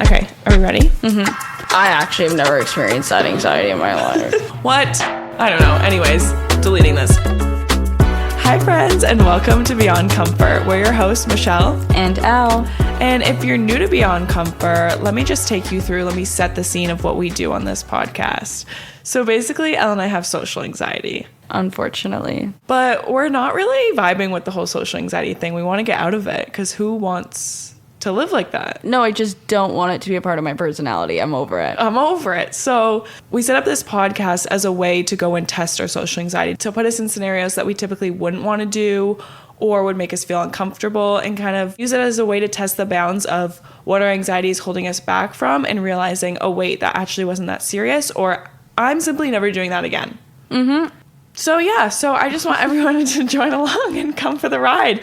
Okay, are we ready? I actually have never experienced that anxiety in my life. What? I don't know. Anyways, deleting this. Hi, friends, and welcome to Beyond Comfort. We're your hosts, Michelle And Elle. And if you're new to Beyond Comfort, let me just take you through, let me set the scene of what we do on this podcast. So basically, Elle and I have social anxiety. Unfortunately. But we're not really vibing with the whole social anxiety thing. We want to get out of it because who wants to live like that? No, I just don't want it to be a part of my personality. I'm over it. So we set up this podcast as a way to go and test our social anxiety, to put us in scenarios that we typically wouldn't want to do or would make us feel uncomfortable, and kind of use it as a way to test the bounds of what our anxiety is holding us back from, and realizing, oh wait, that actually wasn't that serious, or I'm simply never doing that again. So I just want everyone to join along and come for the ride.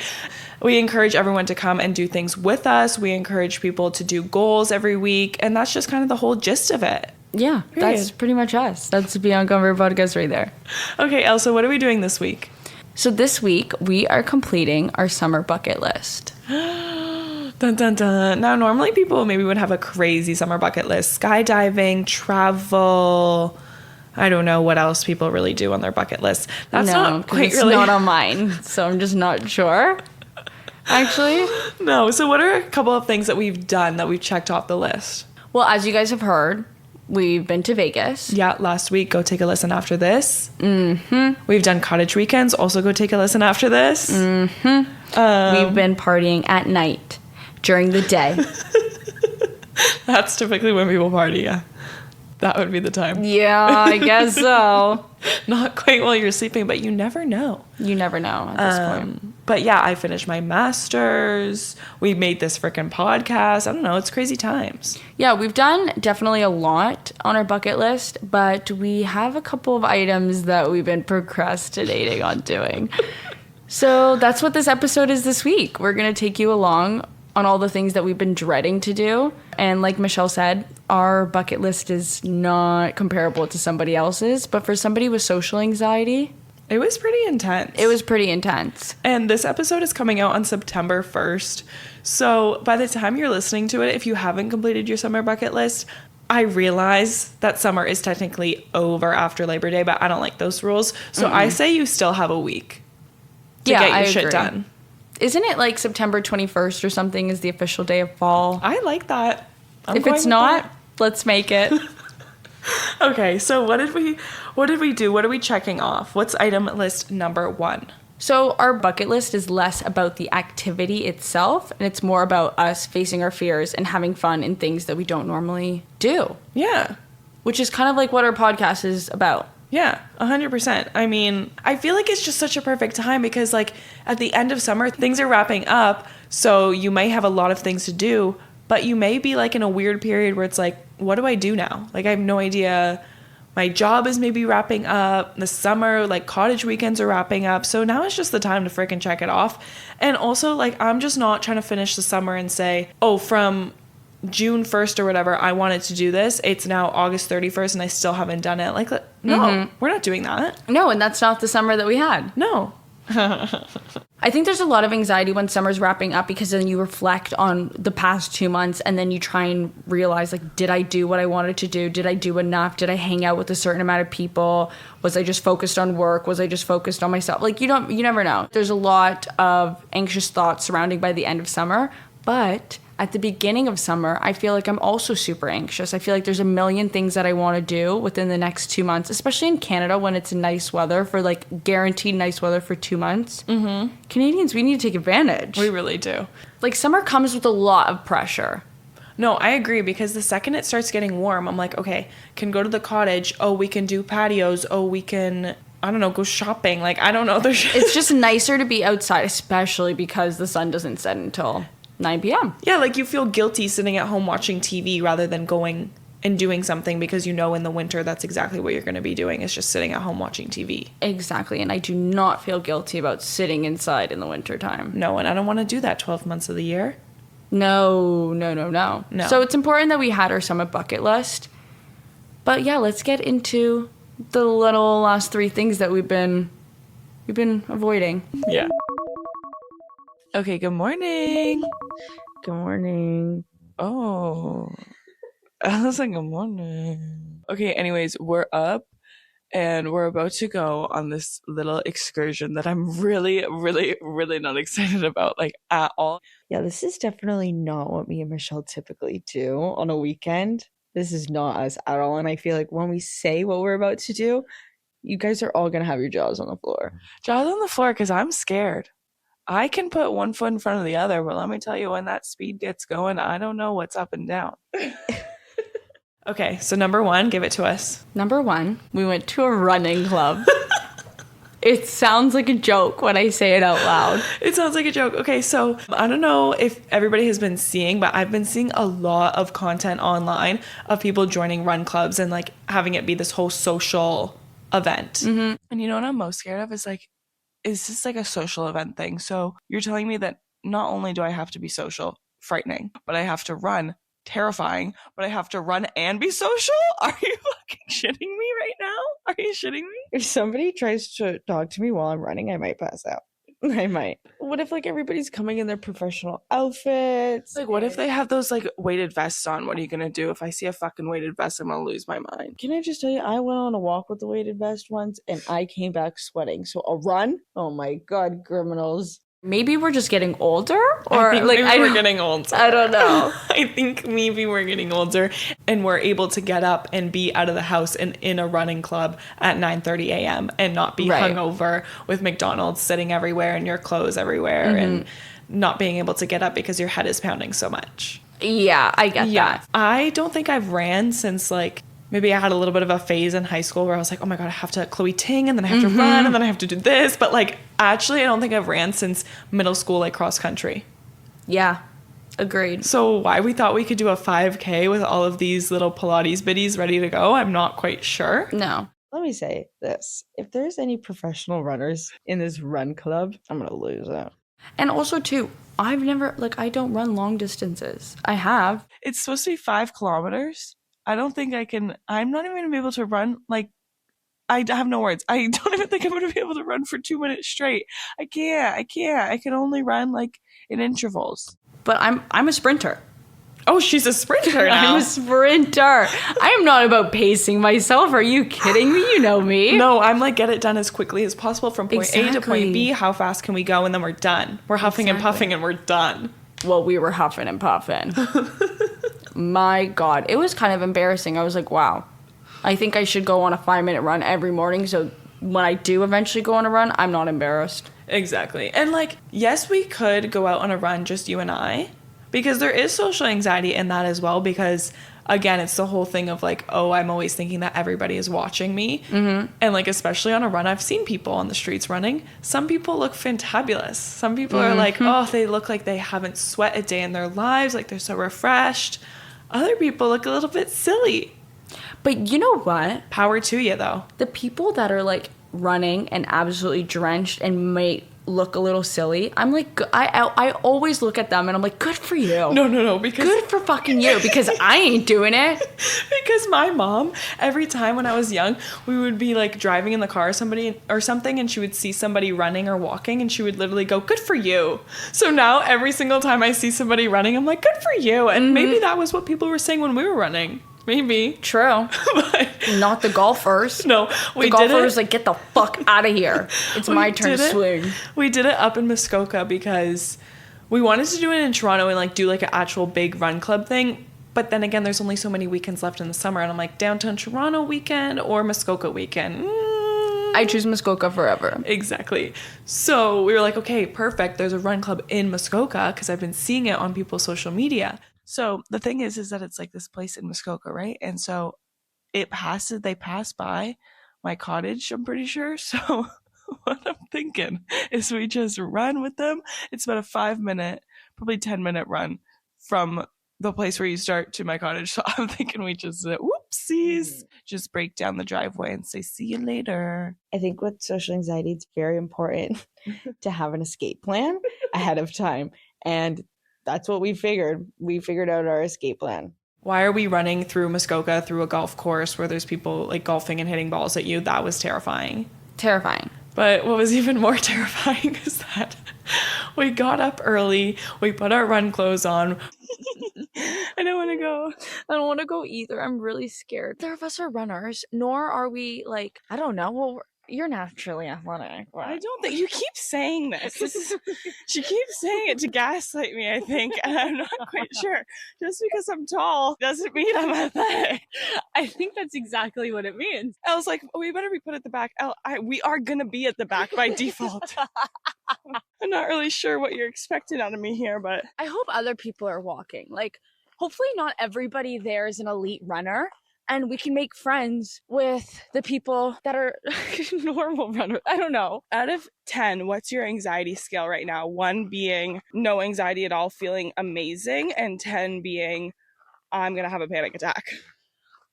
We encourage everyone to come and do things with us. We encourage people to do goals every week. And that's just kind of the whole gist of it. Yeah, Period. That's pretty much us. That's Beyond Comfort podcast right there. Okay, Elsa, what are we doing this week? So this week, we are completing our summer bucket list. Dun, dun, dun. Now, normally people maybe would have a crazy summer bucket list. Skydiving, travel. I don't know what else people really do on their bucket list. That's not quite it's really... not on mine, so I'm just not sure. Actually. No. So what are a couple of things that we've done that we've checked off the list? Well, as you guys have heard, we've been to Vegas. Yeah, last week. Go take a listen after this. We've done cottage weekends. Also go take a listen after this. We've been partying at night during the day. That's typically when people party, yeah. That would be the time. Yeah, I guess so. Not quite while you're sleeping, but you never know. You never know at this point. But yeah, I finished my master's. We made this freaking podcast. I don't know. It's crazy times. Yeah, we've done definitely a lot on our bucket list, but we have a couple of items that we've been procrastinating on doing. So that's what this episode is this week. We're going to take you along on all the things that we've been dreading to do. And like Michelle said, our bucket list is not comparable to somebody else's, but for somebody with social anxiety, it was pretty intense. And this episode is coming out on September 1st. So by the time you're listening to it, if you haven't completed your summer bucket list, I realize that summer is technically over after Labor Day, but I don't like those rules. So I say you still have a week to get your shit done. Isn't it like September 21st or something is the official day of fall? I like that. If it's not, let's make it. Okay, so what did we do? What are we checking off? What's item list number 1? So our bucket list is less about the activity itself, and it's more about us facing our fears and having fun in things that we don't normally do. Yeah. Which is kind of like what our podcast is about. Yeah, 100%. I mean, I feel like it's just such a perfect time because, like, at the end of summer, things are wrapping up, so you may have a lot of things to do, but you may be, like, in a weird period where it's like, what do I do now? Like, I have no idea. My job is maybe wrapping up. The summer, like, cottage weekends are wrapping up, so now it's just the time to freaking check it off. And also, like, I'm just not trying to finish the summer and say, oh, from June 1st or whatever, I wanted to do this. It's now August 31st and I still haven't done it. Like, no, we're not doing that. No, and that's not the summer that we had. No. I think there's a lot of anxiety when summer's wrapping up because then you reflect on the past 2 months and then you try and realize, like, did I do what I wanted to do? Did I do enough? Did I hang out with a certain amount of people? Was I just focused on work? Was I just focused on myself? Like, you never know. There's a lot of anxious thoughts surrounding by the end of summer, but at the beginning of summer, I feel like I'm also super anxious. I feel like there's a million things that I want to do within the next 2 months, especially in Canada when it's nice weather for, like, guaranteed nice weather for 2 months. Canadians, we need to take advantage. We really do. Like, summer comes with a lot of pressure. No, I agree, because the second it starts getting warm, I'm like, okay, can go to the cottage. Oh, we can do patios. Oh, we can, I don't know, go shopping. Like, I don't know. It's just nicer to be outside, especially because the sun doesn't set until 9 p.m. Yeah, like, you feel guilty sitting at home watching TV rather than going and doing something, because you know in the winter that's exactly what you're going to be doing, is just sitting at home watching TV. Exactly, and I do not feel guilty about sitting inside in the wintertime. No, and I don't want to do that 12 months of the year. No. So it's important that we had our summer bucket list. But yeah, let's get into the little last 3 things that we've been avoiding. Yeah. Okay, good morning. Good morning. Oh, I was like, good morning. Okay, anyways, we're up and we're about to go on this little excursion that I'm really, really, really not excited about, like at all. Yeah, this is definitely not what me and Michelle typically do on a weekend. This is not us at all. And I feel like when we say what we're about to do, you guys are all going to have your jaws on the floor. Jaws on the floor because I'm scared. I can put one foot in front of the other, but let me tell you, when that speed gets going, I don't know what's up and down. Okay, so number one, give it to us. Number one, we went to a running club. It sounds like a joke when I say it out loud. It sounds like a joke. Okay, so I don't know if everybody has been seeing, but I've been seeing a lot of content online of people joining run clubs and like having it be this whole social event. Mm-hmm. And you know what I'm most scared of is like, is this like a social event thing? So you're telling me that not only do I have to be social, frightening, but I have to run, terrifying, but I have to run and be social? Are you fucking shitting me right now? Are you shitting me? If somebody tries to talk to me while I'm running, I might pass out. I might. What if like everybody's coming in their professional outfits? Like, what if they have those like weighted vests on? What are you gonna do? If I see a fucking weighted vest, I'm gonna lose my mind. Can I just tell you, I went on a walk with the weighted vest once and I came back sweating. So a run? Oh my God, criminals. Maybe we're just getting older, or I think like maybe we're getting older. I don't know. I think maybe we're getting older, and we're able to get up and be out of the house and in a running club at 9:30 a.m. and not be hungover with McDonald's sitting everywhere and your clothes everywhere, and not being able to get up because your head is pounding so much. Yeah, I get that. I don't think I've ran since like. Maybe I had a little bit of a phase in high school where I was like, oh my God, I have to Chloe Ting and then I have to run and then I have to do this. But like, actually, I don't think I've ran since middle school, like cross country. Yeah, agreed. So why we thought we could do a 5K with all of these little Pilates biddies ready to go, I'm not quite sure. No. Let me say this. If there's any professional runners in this run club, I'm going to lose it. And also, too, I've never, like, I don't run long distances. I have. It's supposed to be 5 kilometers. I don't think I can. I'm not even going to be able to run. Like, I have no words. I don't even think I'm going to be able to run for 2 minutes straight. I can't. I can only run like in intervals. But I'm a sprinter. Oh, she's a sprinter now. I'm a sprinter. I am not about pacing myself. Are you kidding me? You know me. No, I'm like, get it done as quickly as possible from point A to point B. How fast can we go? And then we're done. We're huffing and puffing and we're done. Well, we were huffing and puffing. My God, it was kind of embarrassing. I was like, wow, I think I should go on a 5-minute run every morning. So when I do eventually go on a run, I'm not embarrassed. Exactly. And like, yes, we could go out on a run, just you and I, because there is social anxiety in that as well. Because again, it's the whole thing of like, oh, I'm always thinking that everybody is watching me. Mm-hmm. And like, especially on a run, I've seen people on the streets running. Some people look fantabulous. Some people are like, oh, they look like they haven't sweat a day in their lives. Like they're so refreshed. Other people look a little bit silly. But you know what? Power to you, though. The people that are, like, running and absolutely drenched and might look a little silly, I'm like, I always look at them and I'm like, good for you. No, because... Good for fucking you, because I ain't doing it. Because my mom, every time when I was young, we would be, like, driving in the car or something, and she would see somebody running or walking, and she would literally go, good for you. So now, every single time I see somebody running, I'm like, good for you. And maybe that was what people were saying when we were running. Maybe. True. But not the golfers. No, the golfers like, get the fuck out of here. It's my turn to swing. We did it up in Muskoka because we wanted to do it in Toronto and like do like an actual big run club thing. But then again, there's only so many weekends left in the summer. And I'm like, downtown Toronto weekend or Muskoka weekend? I choose Muskoka forever. Exactly. So we were like, okay, perfect. There's a run club in Muskoka because I've been seeing it on people's social media. So the thing is that it's like this place in Muskoka, right? And so they pass by my cottage, I'm pretty sure. So what I'm thinking is we just run with them. It's about a 5-minute, probably 10-minute run from the place where you start to my cottage. So I'm thinking we just, whoopsies, just break down the driveway and say, see you later. I think with social anxiety, it's very important to have an escape plan ahead of time. And that's what we figured. We figured out our escape plan. Why are we running through Muskoka through a golf course where there's people like golfing and hitting balls at you? That was terrifying. Terrifying. But what was even more terrifying is that we got up early, we put our run clothes on, go. I don't want to go either. I'm really scared. Neither of us are runners, nor are we like, I don't know. Well, you're naturally athletic. But... I don't think you keep saying this. She keeps saying it to gaslight me, I think, and I'm not quite sure. Just because I'm tall doesn't mean I'm athletic. I think that's exactly what it means. I was like, oh, we better be put at the back. We are gonna be at the back by default. I'm not really sure what you're expecting out of me here, but I hope other people are walking. Like, hopefully not everybody there is an elite runner. And we can make friends with the people that are normal runners. I don't know. Out of 10, what's your anxiety scale right now? 1 being no anxiety at all, feeling amazing, and 10 being I'm going to have a panic attack.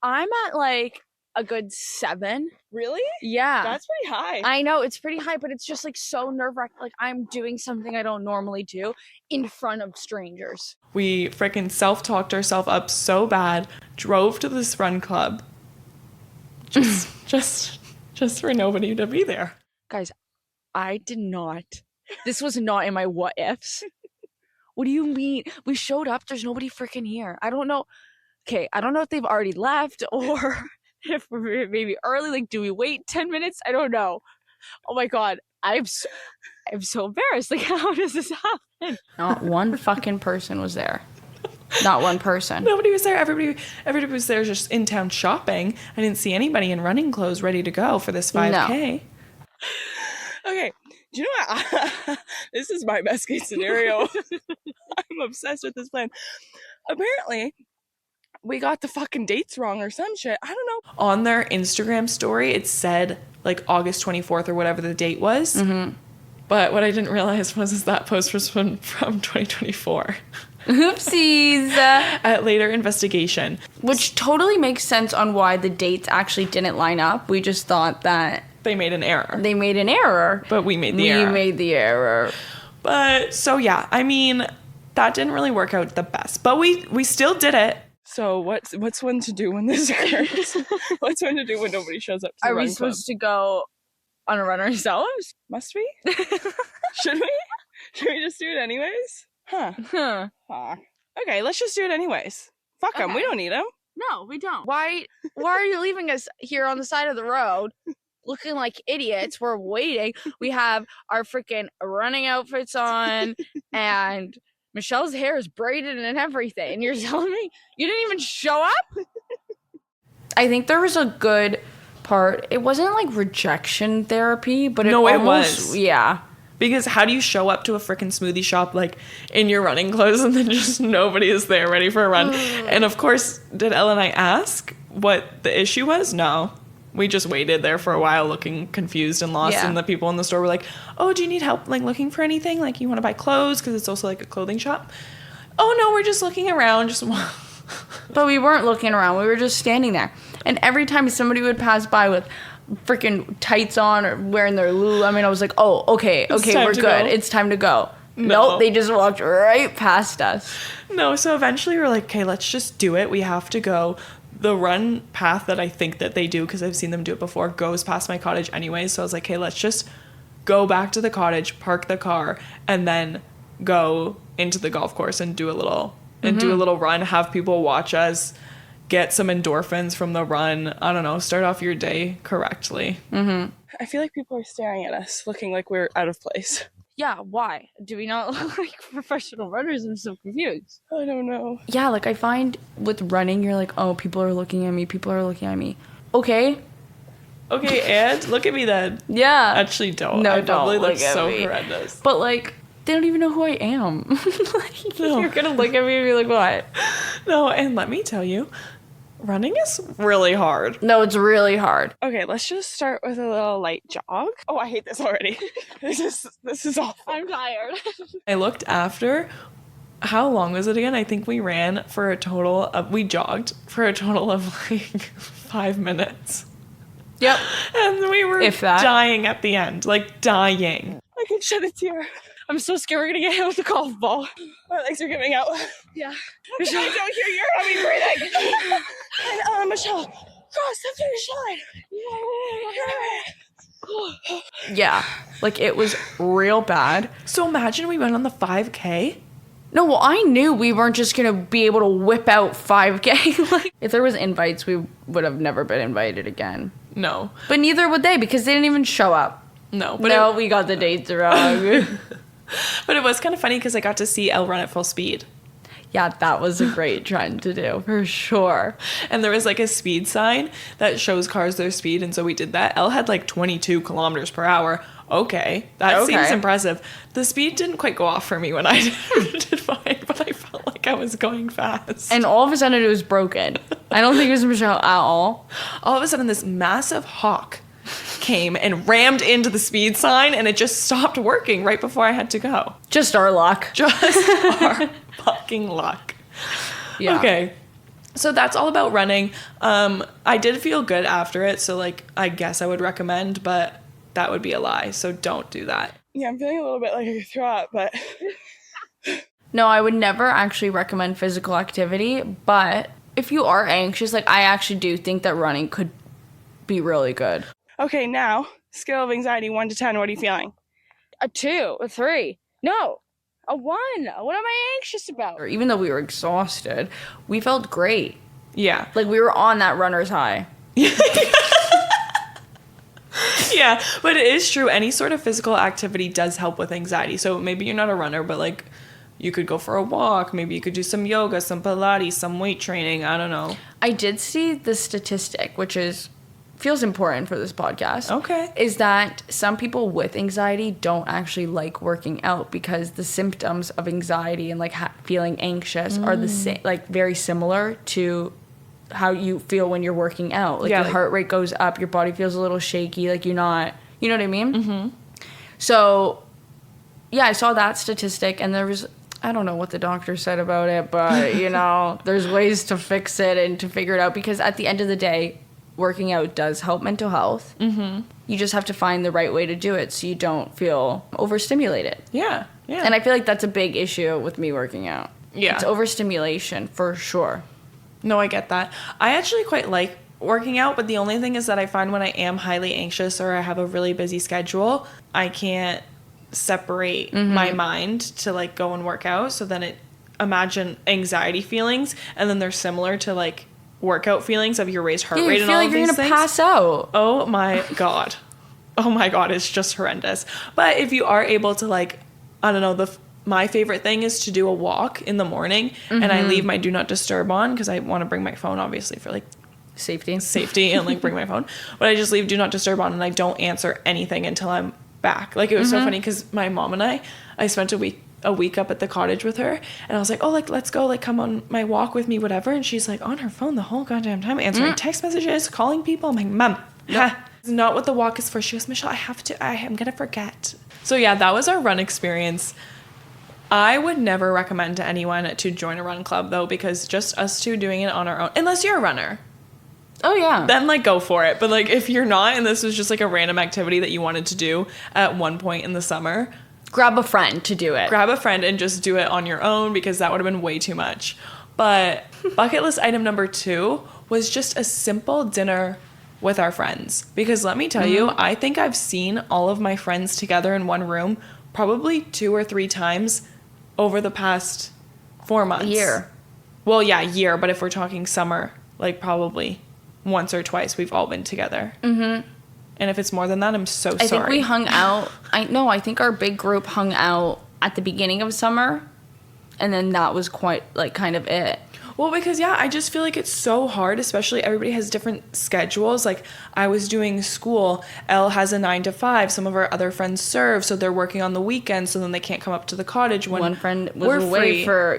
I'm at like a good 7. Really? Yeah. That's pretty high. I know, it's pretty high, but it's just like so nerve-wracking. Like I'm doing something I don't normally do in front of strangers. We freaking self-talked ourselves up so bad, drove to this run club just for nobody to be there. Guys, I did not. This was not in my what ifs. What do you mean? We showed up, there's nobody freaking here. I don't know. Okay, I don't know if they've already left or if we're maybe early. Like, do we wait 10 minutes? I don't know. Oh my God. I'm so embarrassed. Like, how does this happen? Not one fucking person was there. Not one person. Nobody was there. Everybody was there just in town shopping. I didn't see anybody in running clothes ready to go for this 5K. No. Okay. Do you know what? This is my best case scenario. I'm obsessed with this plan. Apparently, we got the fucking dates wrong or some shit. I don't know. On their Instagram story, it said like August 24th or whatever the date was. Mm-hmm. But what I didn't realize was that post was from 2024. Oopsies. At later investigation. Which totally makes sense on why the dates actually didn't line up. We just thought that they made an error. But we made the error. We made the error. But so yeah, I mean, that didn't really work out the best. But we still did it. So what's one to do when this occurs? What's one to do when nobody shows up to the run club? Are we supposed to go on a run ourselves? Must we? Should we? Should we just do it anyways? Huh. Okay, let's just do it anyways. Fuck them. Okay. We don't need them. No, we don't. Why are you leaving us here on the side of the road looking like idiots? We're waiting. We have our freaking running outfits on and Michelle's hair is braided and everything. And you're telling me you didn't even show up? I think there was a good part. It wasn't like rejection therapy, but it was. Yeah. Because how do you show up to a freaking smoothie shop like in your running clothes and then just nobody is there ready for a run? And of course, did Elle and I ask what the issue was? No. We just waited there for a while looking confused and lost. Yeah. And the people in the store were like, oh, do you need help like looking for anything? Like you want to buy clothes? Because it's also like a clothing shop. Oh, no, we're just looking around. But we weren't looking around. We were just standing there. And every time somebody would pass by with freaking tights on or wearing their Lululemon, I was like, oh, okay, we're good. It's time to go. Nope, they just walked right past us. No, so eventually we're like, okay, let's just do it. We have to go. The run path that I think that they do, because I've seen them do it before, goes past my cottage anyway. So I was like, okay, let's just go back to the cottage, park the car, and then go into the golf course and do a little run, have people watch us, get some endorphins from the run. I don't know, start off your day correctly. Mm-hmm. I feel like people are staring at us, looking like we're out of place. Yeah, why? Do we not look like professional runners? I'm so confused. I don't know. Yeah, like I find with running, you're like, oh, people are looking at me. Okay, and look at me then. Yeah. Actually, don't. No, I don't probably look so me. horrendous. But like, they don't even know who I am. Like, no. You're gonna look at me and be like, what? No, and let me tell you, running is really hard. No, it's really hard. Okay, let's just start with a little light jog. Oh, I hate this already. This is awful. I'm tired. I looked after. How long was it again? I think we jogged for a total of like 5 minutes. Yep. And we were dying at the end. Like dying. I can shed a tear. I'm so scared we're gonna get hit with the golf ball. My legs are giving out. Yeah. Michelle, I don't hear your heavy breathing. And Michelle, cross the finish line. Yeah. Like it was real bad. So imagine we went on the 5K No, well, I knew we weren't just going to be able to whip out 5K. Like, if there was invites, we would have never been invited again. No. But neither would they, because they didn't even show up. No. But we got the dates wrong. But it was kind of funny because I got to see Elle run at full speed. Yeah, that was a great trend to do, for sure. And there was like a speed sign that shows cars their speed. And so we did that. Elle had like 22 kilometers per hour. Okay. That seems impressive. The speed didn't quite go off for me when I did mine, but I felt like I was going fast. And all of a sudden it was broken. I don't think it was Michelle at all. All of a sudden this massive hawk came and rammed into the speed sign, and it just stopped working right before I had to go. Just our luck. Just our fucking luck. Yeah. Okay. So that's all about running. I did feel good after it, so like I guess I would recommend, but that would be a lie. So don't do that. Yeah, I'm feeling a little bit like I could throw up, but No, I would never actually recommend physical activity, but if you are anxious, like I actually do think that running could be really good. Okay, now, scale of anxiety 1 to 10, what are you feeling? A 2, a 3. No, a 1. What am I anxious about? Even though we were exhausted, we felt great. Yeah. Like we were on that runner's high. Yeah, but it is true. Any sort of physical activity does help with anxiety. So maybe you're not a runner, but like you could go for a walk. Maybe you could do some yoga, some Pilates, some weight training. I don't know. I did see the statistic, which feels important for this podcast. Okay. Is that some people with anxiety don't actually like working out because the symptoms of anxiety and like feeling anxious are the same, like very similar to how you feel when you're working out. Like your heart rate goes up, your body feels a little shaky, like you're not, you know what I mean? Mm-hmm. So, yeah, I saw that statistic, and there was, I don't know what the doctor said about it, but, you know, there's ways to fix it and to figure it out, because at the end of the day, working out does help mental health. Mm-hmm. You just have to find the right way to do it so you don't feel overstimulated. Yeah, yeah. And I feel like that's a big issue with me working out. Yeah. It's overstimulation, for sure. No, I get that. I actually quite like working out, but the only thing is that I find when I am highly anxious or I have a really busy schedule, I can't separate my mind to like go and work out. So then imagine anxiety feelings, and then they're similar to like workout feelings of your raised heart rate and all of these things. You feel like you're gonna pass out. Oh my god. Oh my god, it's just horrendous. But if you are able to like, I don't know, my favorite thing is to do a walk in the morning, and I leave my do not disturb on because I want to bring my phone obviously for like safety and like bring my phone, but I just leave do not disturb on, and I don't answer anything until I'm back. Like it was so funny because my mom and I spent a week up at the cottage with her, and I was like, oh, like let's go, like come on my walk with me, whatever, and she's like on her phone the whole goddamn time, answering text messages, calling people. I'm like, Mom, it's not what the walk is for. She goes, Michelle, I'm gonna forget. So yeah, that was our run experience. I would never recommend to anyone to join a run club though, because just us two doing it on our own, unless you're a runner. Oh yeah. Then like go for it. But like if you're not, and this was just like a random activity that you wanted to do at one point in the summer, grab a friend to do it. Grab a friend and just do it on your own, because that would have been way too much. But bucket list item number 2 was just a simple dinner with our friends. Because let me tell you, I think I've seen all of my friends together in one room probably 2 or 3 times over the past 4 months. Year. Well, yeah, year. But if we're talking summer, like probably once or twice we've all been together. Mm-hmm. And if it's more than that, I'm so sorry. I think we hung out. I think our big group hung out at the beginning of summer, and then that was quite like kind of it. Well, because yeah, I just feel like it's so hard, especially everybody has different schedules. Like I was doing school, Elle has a 9 to 5. Some of our other friends serve, so they're working on the weekends, so then they can't come up to the cottage when one friend was away for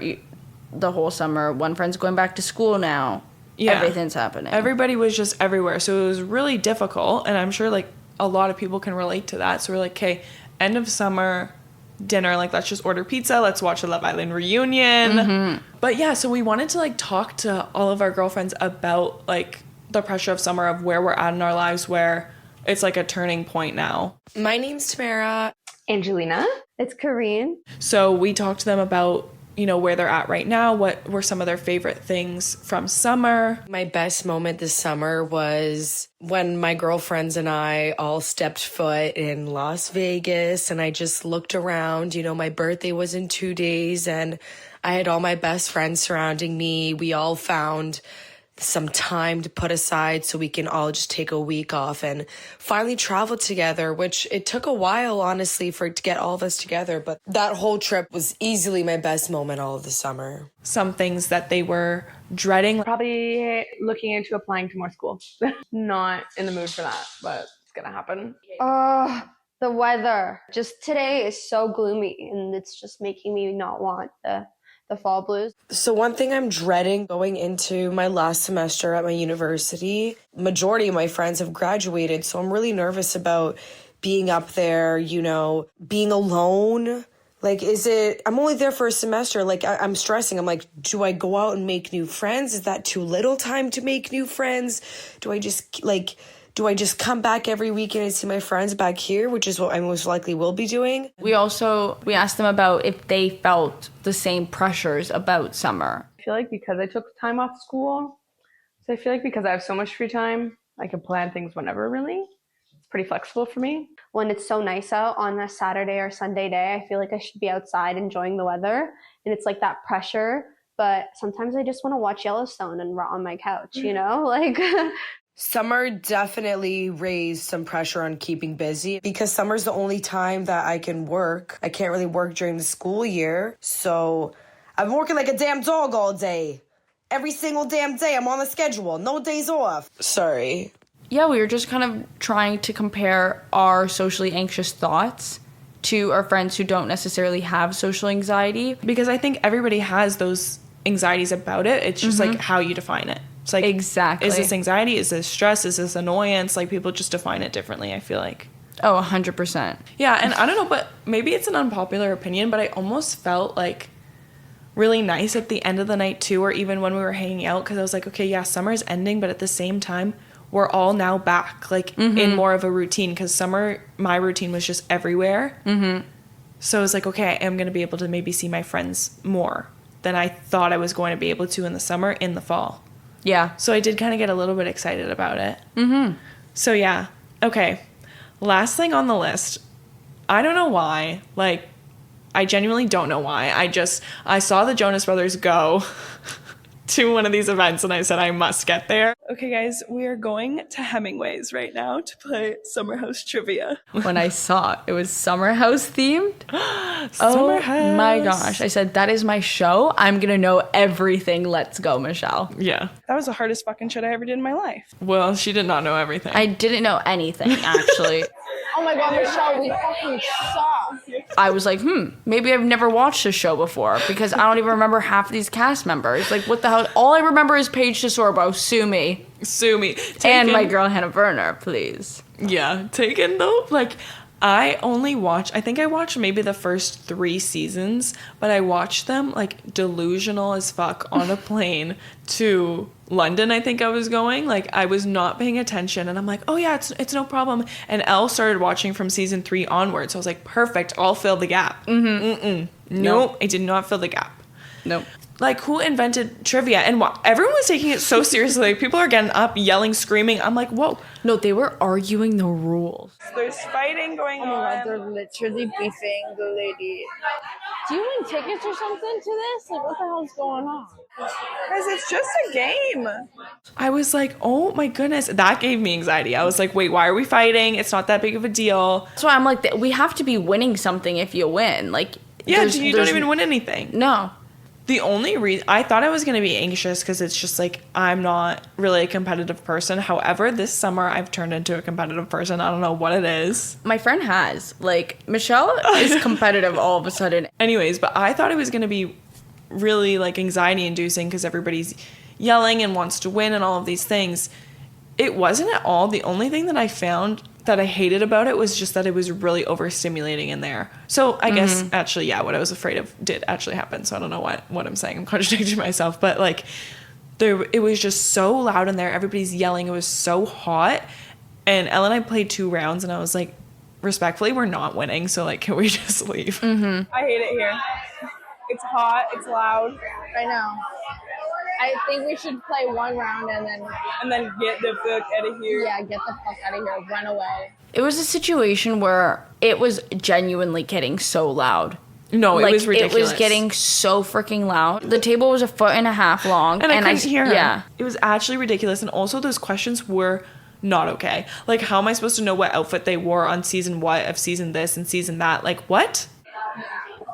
the whole summer. One friend's going back to school now. Yeah. Everything's happening. Everybody was just everywhere, so it was really difficult, and I'm sure like a lot of people can relate to that. So we're like, okay, end of summer dinner, like let's just order pizza, let's watch a Love Island reunion. But yeah, so we wanted to like talk to all of our girlfriends about like the pressure of summer, of where we're at in our lives, where it's like a turning point now. My name's Tamara. Angelina. It's Kareen. So we talked to them about you know, where they're at right now. What were some of their favorite things from summer? My best moment this summer was when my girlfriends and I all stepped foot in Las Vegas, and I just looked around. You know, my birthday was in 2 days and I had all my best friends surrounding me. We all found some time to put aside so we can all just take a week off and finally travel together, which it took a while, honestly, to get all of us together. But that whole trip was easily my best moment all of the summer. Some things that they were dreading. Probably looking into applying to more school. Not in the mood for that, but it's gonna happen. The weather. Just today is so gloomy, and it's just making me not want the fall blues. So one thing I'm dreading going into my last semester at my university, majority of my friends have graduated, so I'm really nervous about being up there, you know, being alone. Like, I'm only there for a semester. Like, I'm stressing. I'm like, do I go out and make new friends? Is that too little time to make new friends? Do I just come back every weekend and see my friends back here, which is what I most likely will be doing? We asked them about if they felt the same pressures about summer. I feel like because I took time off school, so I feel like because I have so much free time, I can plan things whenever, really. It's pretty flexible for me. When it's so nice out on a Saturday or Sunday day, I feel like I should be outside enjoying the weather. And it's like that pressure. But sometimes I just want to watch Yellowstone and rot on my couch, you know? Like... Summer definitely raised some pressure on keeping busy because summer's the only time that I can work. I can't really work during the school year. So I've been working like a damn dog all day. Every single damn day I'm on the schedule. No days off. Sorry. Yeah, we were just kind of trying to compare our socially anxious thoughts to our friends who don't necessarily have social anxiety. Because I think everybody has those anxieties about it. It's just like how you define it. It's like, exactly. Is this anxiety? Is this stress? Is this annoyance? Like, people just define it differently, I feel like. Oh, 100%. Yeah, and I don't know, but maybe it's an unpopular opinion, but I almost felt like really nice at the end of the night too, or even when we were hanging out, because I was like, okay, yeah, summer's ending, but at the same time, we're all now back, like, in more of a routine, because summer, my routine was just everywhere. So I was like, okay, I am going to be able to maybe see my friends more than I thought I was going to be able to in the summer, in the fall. Yeah. So I did kind of get a little bit excited about it. So yeah. Okay. Last thing on the list. I don't know why. Like, I genuinely don't know why. I saw the Jonas Brothers go to one of these events and I said I must get there. Okay, guys, we are going to Hemingway's right now to play Summer House Trivia. When I saw it was Summer House themed. Summer House. Oh my gosh. I said, that is my show. I'm going to know everything. Let's go, Michelle. Yeah. That was the hardest fucking shit I ever did in my life. Well, she did not know everything. I didn't know anything, actually. Oh my God, Michelle, we fucking suck. I was like, maybe I've never watched this show before because I don't even remember half of these cast members. Like, what the hell? All I remember is Paige DeSorbo. Sue me. Sue me. And my girl Hannah Werner, please. Yeah, Taken though, like, I think I watched maybe the first 3 seasons, but I watched them like delusional as fuck on a plane to London. I think I was going, like, I was not paying attention and I'm like, oh yeah, it's no problem. And Elle started watching from season 3 onwards. So I was like, perfect, I'll fill the gap. Nope, I did not fill the gap. Nope. Like, who invented trivia? And everyone was taking it so seriously. Like, people are getting up, yelling, screaming. I'm like, whoa. No, they were arguing the rules. There's fighting going on. Oh my God, they're literally beefing the lady. Do you win tickets or something to this? Like, what the hell's going on? Guys, it's just a game. I was like, oh my goodness. That gave me anxiety. I was like, wait, why are we fighting? It's not that big of a deal. So I'm like, we have to be winning something if you win. Like, Yeah, you don't even win anything. No. The only reason I thought I was going to be anxious because it's just like I'm not really a competitive person. However, this summer I've turned into a competitive person. I don't know what it is. My friend has. Like, Michelle is competitive all of a sudden. Anyways, but I thought it was going to be really like anxiety inducing because everybody's yelling and wants to win and all of these things. It wasn't at all. The only thing that I found that I hated about it was just that it was really overstimulating in there. So I guess actually, yeah, what I was afraid of did actually happen. So I don't know what I'm saying. I'm contradicting myself, but like it was just so loud in there. Everybody's yelling. It was so hot. And Elle and I played 2 rounds and I was like, respectfully, we're not winning. So like, can we just leave? I hate it here. It's hot. It's loud. I know. I think we should play one round and then Get the fuck out of here. get the fuck out of here. Run away. It was a situation where it was genuinely getting so loud. No, it was ridiculous. It was getting so freaking loud. The table was 1.5 feet long. And I couldn't hear her. Yeah. It was actually ridiculous. And also those questions were not okay. Like, how am I supposed to know what outfit they wore on season what of season this and season that? Like, what?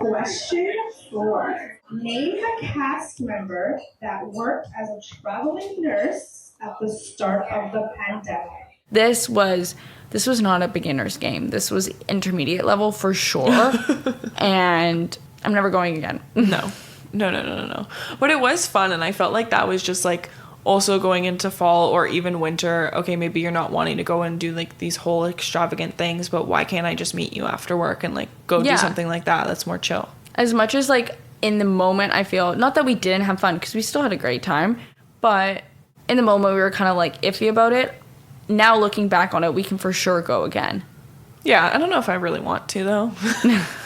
Question 4. Name a cast member that worked as a traveling nurse at the start of the pandemic. This was not a beginner's game. This was intermediate level for sure. And I'm never going again. No. But it was fun, and I felt like that was just like also going into fall or even winter. Okay, maybe you're not wanting to go and do like these whole extravagant things, but why can't I just meet you after work and like go do something like that that's more chill? As much as like in the moment I feel, not that we didn't have fun because we still had a great time, but in the moment we were kind of like iffy about it. Now looking back on it, we can for sure go again. Yeah, I don't know if I really want to though.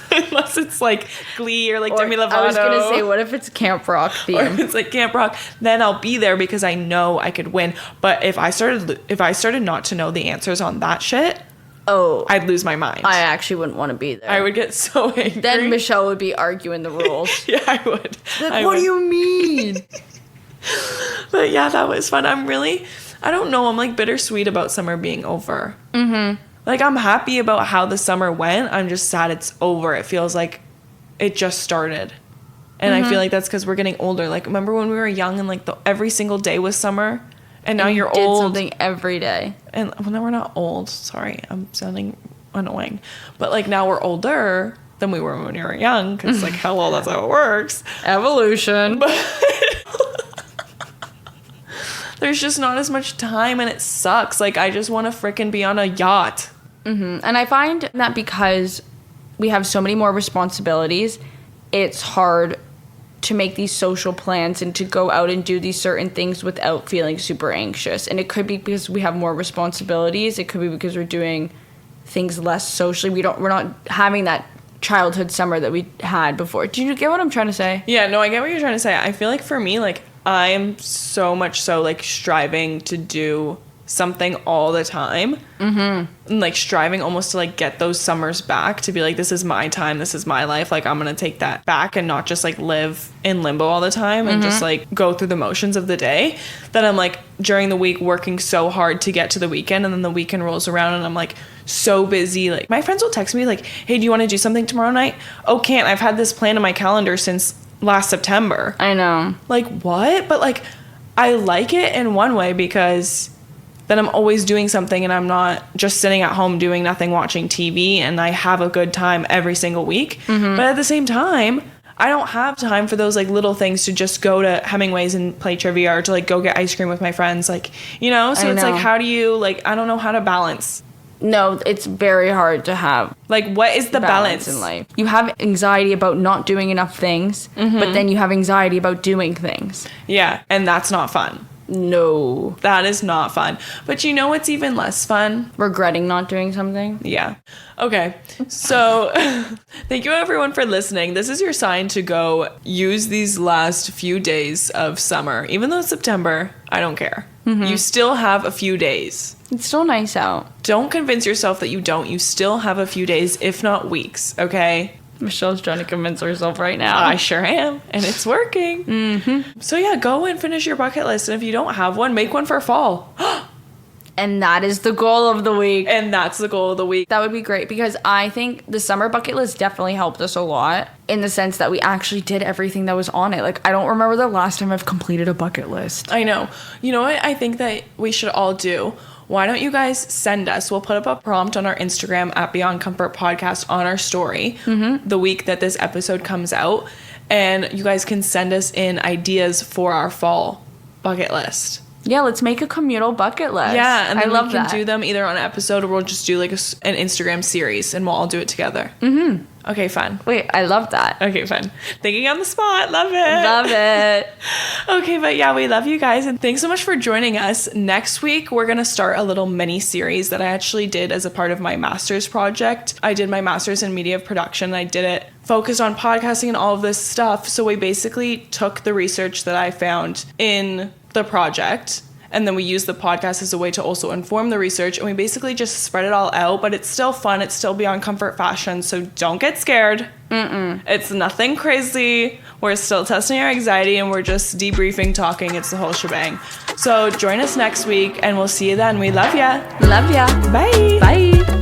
Unless it's like Glee or like Demi Lovato. I was gonna say, what if it's Camp Rock theme? Or if it's like Camp Rock, then I'll be there because I know I could win. But if I started not to know the answers on that shit, I'd lose my mind. I actually wouldn't want to be there. I would get so angry. Then Michelle would be arguing the rules. Yeah, I would. Like, what do you mean? But yeah, that was fun. I don't know, I'm like bittersweet about summer being over. Mm-hmm. Like, I'm happy about how the summer went. I'm just sad it's over. It feels like it just started. And I feel like that's because we're getting older. Like, remember when we were young and like every single day was summer? And now you're did old. something every day. And well, now we're not old. Sorry, I'm sounding annoying. But like now we're older than we were when we were young. Because like, hello, that's how it works. Evolution. But there's just not as much time and it sucks. Like, I just want to frickin' be on a yacht. Mm-hmm. And I find that because we have so many more responsibilities, it's hard to make these social plans and to go out and do these certain things without feeling super anxious. And it could be because we have more responsibilities. It could be because we're doing things less socially. We're not having that childhood summer that we had before. Do you get what I'm trying to say? Yeah, no, I get what you're trying to say. I feel like for me, like, I'm so much so like striving to do something all the time. Mm-hmm. And like striving almost to like get those summers back, to be like, this is my time, this is my life, like I'm gonna take that back and not just like live in limbo all the time and just like go through the motions of the day. That I'm like during the week working so hard to get to the weekend, and then the weekend rolls around and I'm like so busy. Like, my friends will text me like, hey, do you want to do something tomorrow night? Oh, can't, I've had this plan in my calendar since last September. I know. Like, what? But like, I like it in one way because then I'm always doing something and I'm not just sitting at home doing nothing, watching TV, and I have a good time every single week. But at the same time, I don't have time for those like little things, to just go to Hemingway's and play trivia, or to like go get ice cream with my friends, like, you know? So it's like, how do you, like, I don't know how to balance. No, it's very hard to have. Like, what is the balance in life? You have anxiety about not doing enough things, but then you have anxiety about doing things. Yeah, and that's not fun. No. That is not fun. But you know what's even less fun? Regretting not doing something. Yeah. Okay. So thank you everyone for listening. This is your sign to go use these last few days of summer. Even though it's September, I don't care. You still have a few days. It's still nice out. Don't convince yourself that you don't. You still have a few days, if not weeks, okay? Michelle's trying to convince herself right now. I sure am, and it's working. So yeah, go and finish your bucket list, and if you don't have one, make one for fall. And that is the goal of the week. And that's the goal of the week. That would be great, because I think the summer bucket list definitely helped us a lot, in the sense that we actually did everything that was on it. Like, I don't remember the last time I've completed a bucket list. I know. You know what I think that we should all do? Why don't you guys send us? We'll put up a prompt on our Instagram at Beyond Comfort Podcast on our story the week that this episode comes out. And you guys can send us in ideas for our fall bucket list. Yeah, let's make a communal bucket list. Yeah, and then I love we can that. do them either on an episode, or we'll just do like an Instagram series and we'll all do it together. Okay, fun. Wait, I love that. Okay, fun. Thinking on the spot. Love it. Love it. Okay, but yeah, we love you guys. And thanks so much for joining us. Next week, we're going to start a little mini series that I actually did as a part of my master's project. I did my master's in media production. I did it focused on podcasting and all of this stuff. So we basically took the research that I found in the project, and then we use the podcast as a way to also inform the research. And we basically just spread it all out, but it's still fun. It's still beyond comfort fashion. So don't get scared. It's nothing crazy. We're still testing our anxiety and we're just debriefing, talking. It's the whole shebang. So join us next week and we'll see you then. We love ya. Love ya. Bye. Bye.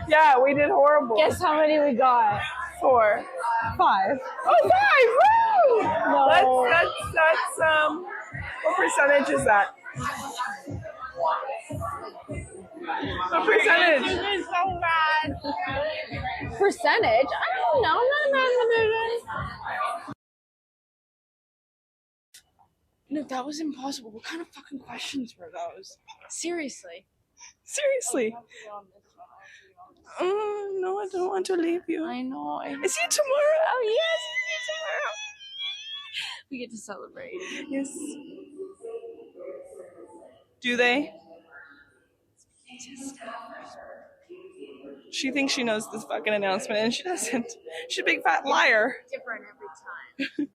Yeah, we did horrible. Guess how many we got? 4. 5. Oh, 5! Woo! No. That's what percentage is that? What percentage? This is so bad. Percentage? I don't know. No, that was impossible. What kind of fucking questions were those? Seriously. No, I don't want to leave you. I know. I see you tomorrow. Oh, yes. See you tomorrow. We get to celebrate. Yes. Do they? She thinks she knows this fucking announcement and she doesn't. She's a big fat liar. Different every time.